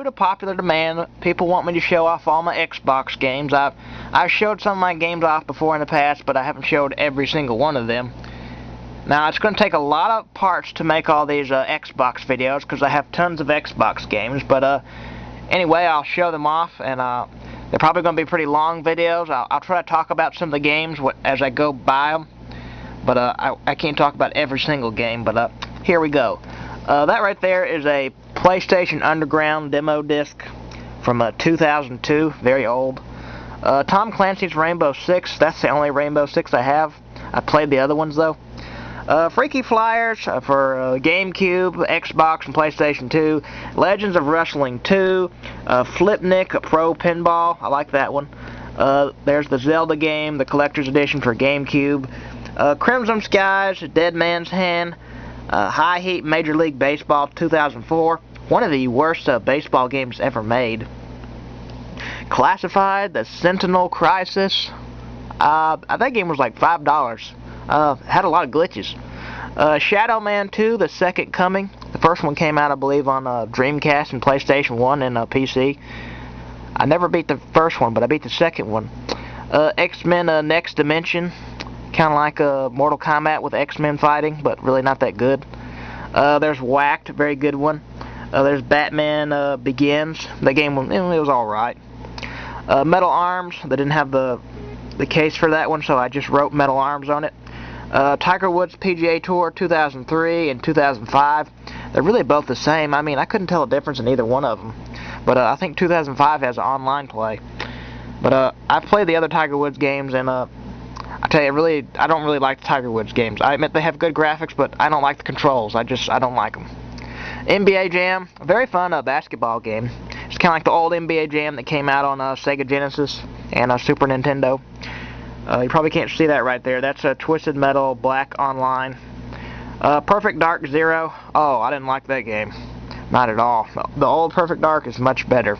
to popular demand, people want me to show off all my Xbox games. I've showed some of my games off before in the past, but I haven't showed every single one of them. Now, it's going to take a lot of parts to make all these Xbox videos, because I have tons of Xbox games, but anyway, I'll show them off, and they're probably going to be pretty long videos. I'll try to talk about some of the games as I go by them, but I can't talk about every single game, but here we go. That right there is a PlayStation Underground demo disc from 2002, very old. Tom Clancy's Rainbow Six, that's the only Rainbow Six I have. I played the other ones though. Freaky Flyers for GameCube, Xbox, and PlayStation 2. Legends of Wrestling 2. Flipnik Pro Pinball, I like that one. There's the Zelda game, the Collector's Edition for GameCube. Crimson Skies, Dead Man's Hand. High Heat Major League Baseball 2004. One of the worst baseball games ever made. Classified, the Sentinel Crisis. That game was like $5. Had a lot of glitches. Shadow Man 2, The Second Coming. The first one came out, I believe, on Dreamcast and PlayStation 1 and PC. I never beat the first one, but I beat the second one. X-Men Next Dimension. Kind of like Mortal Kombat with X-Men fighting, but really not that good. There's Whacked, very good one. There's Batman Begins. That game, it was alright. Metal Arms, they didn't have the case for that one, so I just wrote Metal Arms on it. Tiger Woods PGA Tour 2003 and 2005. They're really both the same. I mean, I couldn't tell a difference in either one of them. But I think 2005 has online play. But I've played the other Tiger Woods games, and I tell you, I don't really like the Tiger Woods games. I admit they have good graphics, but I don't like the controls. I don't like them. NBA Jam, a very fun basketball game. It's kind of like the old NBA Jam that came out on Sega Genesis and Super Nintendo. You probably can't see that right there. That's a Twisted Metal Black Online. Perfect Dark Zero. Oh, I didn't like that game. Not at all. The old Perfect Dark is much better.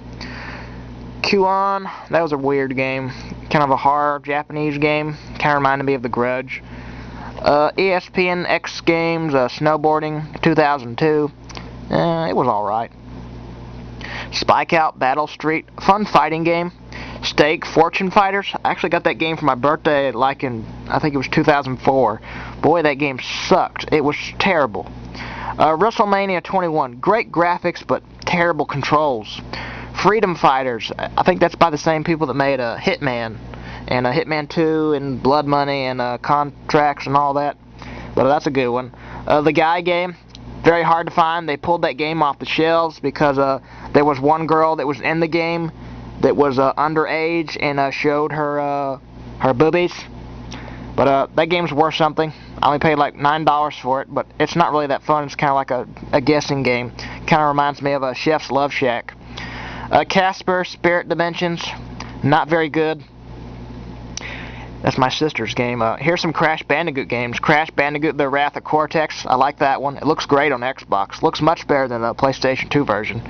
Q-On, that was a weird game. Kind of a horror Japanese game. Kind of reminded me of The Grudge. ESPN X Games Snowboarding 2002. It was alright. Spike Out Battle Street, fun fighting game. Stake Fortune Fighters. I actually got that game for my birthday, like in, I think it was 2004. Boy, that game sucked. It was terrible. WrestleMania 21. Great graphics, but terrible controls. Freedom Fighters. I think that's by the same people that made Hitman. And Hitman 2 and Blood Money and Contracts and all that. But that's a good one. The Guy Game. Very hard to find. They pulled that game off the shelves because there was one girl that was in the game that was underage and showed her boobies. But that game's worth something. I only paid like $9 for it, but it's not really that fun. It's kind of like a guessing game. Kind of reminds me of a Chef's Love Shack. Casper Spirit Dimensions, not very good. That's my sister's game. Here's some Crash Bandicoot games. Crash Bandicoot The Wrath of Cortex. I like that one. It looks great on Xbox. Looks much better than the PlayStation 2 version.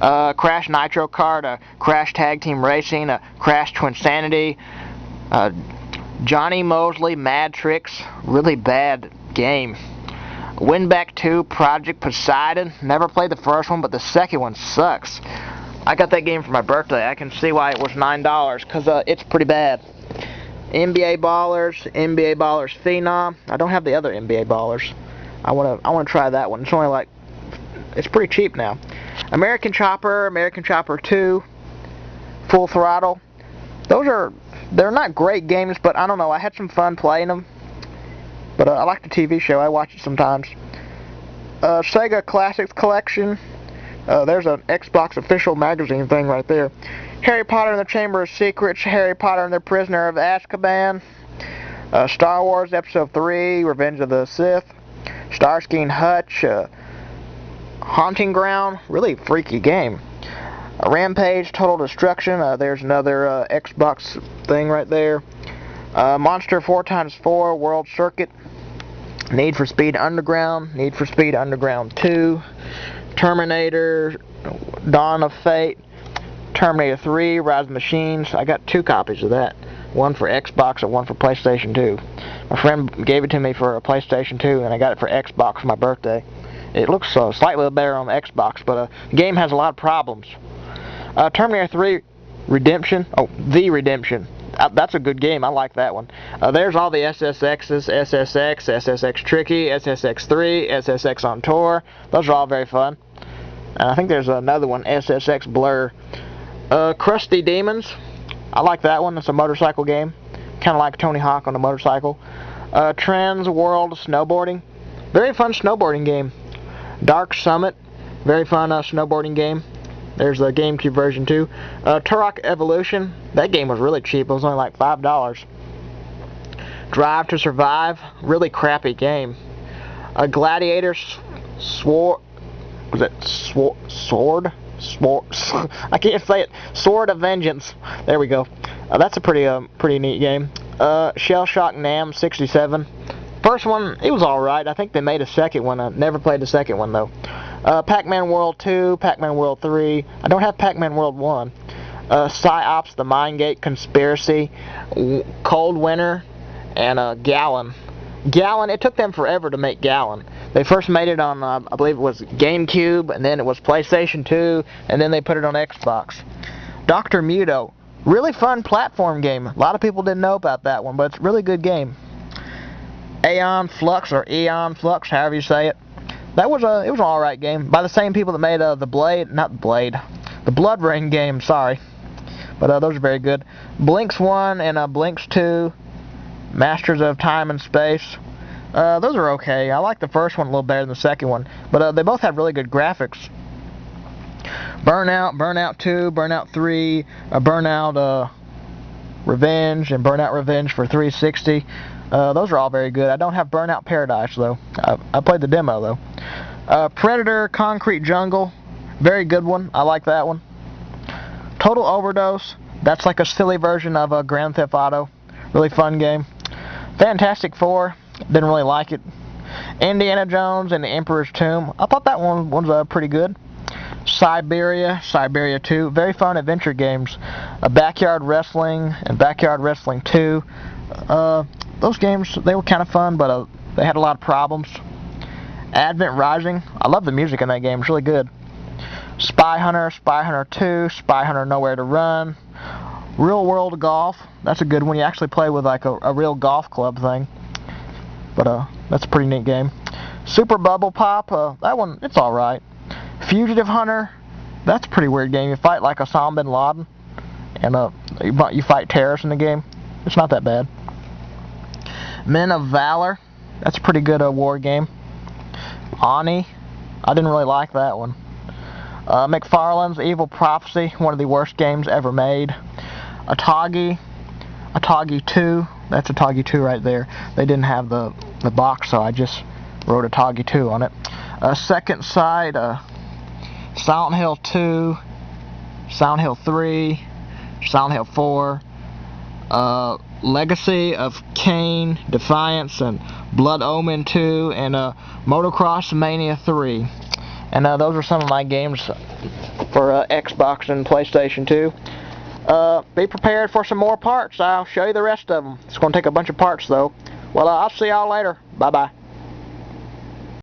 Crash Nitro Kart, Crash Tag Team Racing, Crash Twinsanity, Johnny Mosley Mad Tricks, really bad game. Winback 2 Project Poseidon, never played the first one, but the second one sucks. I got that game for my birthday. I can see why it was $9, because it's pretty bad. NBA Ballers Phenom. I don't have the other NBA Ballers. I wanna try that one. It's only like, it's pretty cheap now. American Chopper 2, Full Throttle. They're not great games, but I don't know. I had some fun playing them. But I like the TV show. I watch it sometimes. Sega Classics Collection. There's an Xbox official magazine thing right there. Harry Potter and the Chamber of Secrets. Harry Potter and the Prisoner of Azkaban. Star Wars Episode 3, Revenge of the Sith. Starsky and Hutch. Haunting Ground, really freaky game. Rampage, Total Destruction, there's another Xbox thing right there. Monster 4x4, World Circuit. Need for Speed Underground, Need for Speed Underground 2. Terminator, Dawn of Fate. Terminator 3, Rise of the Machines. I got 2 copies of that. One for Xbox and one for PlayStation 2. My friend gave it to me for a PlayStation 2 and I got it for Xbox for my birthday. It looks slightly better on the Xbox, but the game has a lot of problems. Terminator 3 Redemption. Oh, The Redemption. That's a good game. I like that one. There's all the SSXs, SSX, SSX Tricky, SSX3, SSX on Tour. Those are all very fun. I think there's another one, SSX Blur. Crusty Demons. I like that one. It's a motorcycle game. Kind of like Tony Hawk on a motorcycle. Trans World Snowboarding. Very fun snowboarding game. Dark Summit. Very fun snowboarding game. There's the GameCube version too. Turok Evolution. That game was really cheap. It was only like $5. Drive to Survive. Really crappy game. Gladiator Sword. Was it Sword? I can't say it. Sword of Vengeance. There we go. That's a pretty neat game. Shell Shock Nam 67. First one, it was alright. I think they made a second one. I never played the second one though. Pac-Man World 2, Pac-Man World 3. I don't have Pac-Man World 1. Psyops, the Mindgate Conspiracy, Cold Winter, and Gallon. Gallon, it took them forever to make Gallon. They first made it on, I believe it was GameCube, and then it was PlayStation 2, and then they put it on Xbox. Dr. Muto, really fun platform game. A lot of people didn't know about that one, but it's a really good game. Aeon Flux, or Eon Flux, however you say it. It was an alright game, by the same people that made the Blood Rain game, sorry. But those are very good. Blinks 1 and Blinks 2, Masters of Time and Space. Those are okay. I like the first one a little better than the second one, but they both have really good graphics. Burnout, Burnout 2, Burnout 3, Burnout Revenge, and Burnout Revenge for 360. Those are all very good. I don't have Burnout Paradise though. I played the demo though. Predator Concrete Jungle, very good one. I like that one. Total Overdose, that's like a silly version of Grand Theft Auto. Really fun game. Fantastic Four, didn't really like it. Indiana Jones and the Emperor's Tomb, I thought that one was pretty good. Siberia 2, very fun adventure games. Backyard Wrestling and Backyard Wrestling 2. Those games, they were kind of fun, but they had a lot of problems. Advent Rising, I love the music in that game, it's really good. Spy Hunter 2, Spy Hunter Nowhere to Run. Real World Golf, that's a good one. You actually play with like a real golf club thing. But that's a pretty neat game. Super Bubble Pop, that one, it's alright. Fugitive Hunter, that's a pretty weird game. You fight like Osama bin Laden, and you fight terrorists in the game. It's not that bad. Men of Valor, that's a pretty good war game. Ani, I didn't really like that one. McFarlane's Evil Prophecy, one of the worst games ever made. Atagi 2, that's Atagi 2 right there. They didn't have the box, so I just wrote Atagi 2 on it. Second Sight, Silent Hill 2, Silent Hill 3, Silent Hill 4, Legacy of Kain, Defiance, and Blood Omen 2, and Motocross Mania 3. And those are some of my games for Xbox and PlayStation 2. Be prepared for some more parts. I'll show you the rest of them. It's going to take a bunch of parts though. Well, I'll see y'all later. Bye-bye.